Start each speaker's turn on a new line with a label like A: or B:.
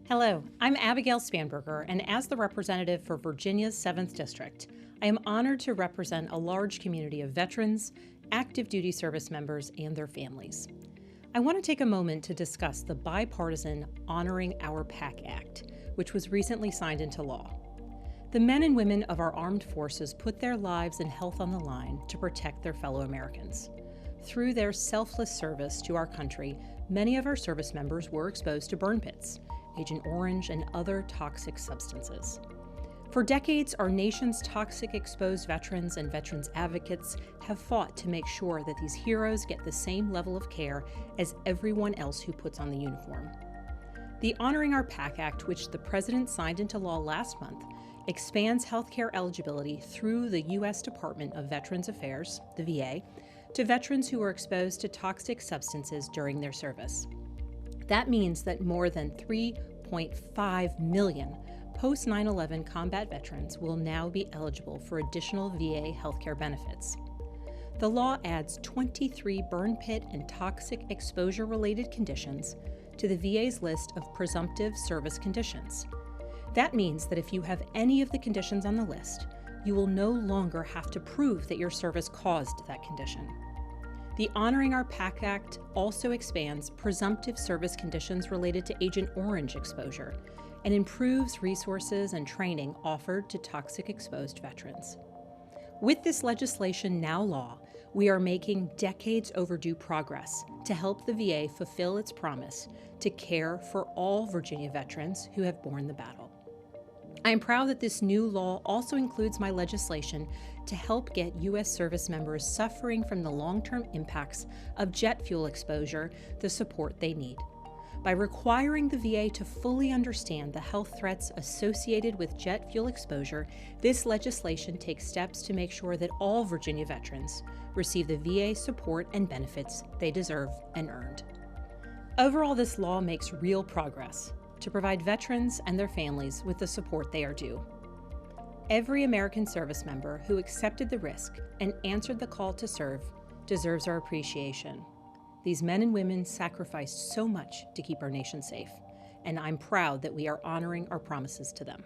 A: Hello, I'm Abigail Spanberger, and as the representative for Virginia's 7th District, I am honored to represent a large community of veterans, active duty service members, and their families. I want to take a moment to discuss the bipartisan Honoring Our PACT Act, which was recently signed into law. The men and women of our armed forces put their lives and health on the line to protect their fellow Americans. Through their selfless service to our country, many of our service members were exposed to burn pits, Agent Orange, and other toxic substances. For decades, our nation's toxic exposed veterans and veterans advocates have fought to make sure that these heroes get the same level of care as everyone else who puts on the uniform. The Honoring Our PACT Act, which the President signed into law last month, expands healthcare eligibility through the U.S. Department of Veterans Affairs, the VA, to veterans who were exposed to toxic substances during their service. That means that more than 3.5 million post 9/11 combat veterans will now be eligible for additional VA healthcare benefits. The law adds 23 burn pit and toxic exposure-related conditions to the VA's list of presumptive service conditions. That means that if you have any of the conditions on the list, you will no longer have to prove that your service caused that condition. The Honoring Our PACT Act also expands presumptive service conditions related to Agent Orange exposure and improves resources and training offered to toxic exposed veterans. With this legislation now law, we are making decades overdue progress to help the VA fulfill its promise to care for all Virginia veterans who have borne the battle. I am proud that this new law also includes my legislation to help get U.S. service members suffering from the long-term impacts of jet fuel exposure the support they need. By requiring the VA to fully understand the health threats associated with jet fuel exposure, this legislation takes steps to make sure that all Virginia veterans receive the VA support and benefits they deserve and earned. Overall, this law makes real progress to provide veterans and their families with the support they are due. Every American service member who accepted the risk and answered the call to serve deserves our appreciation. These men and women sacrificed so much to keep our nation safe, and I'm proud that we are honoring our promises to them.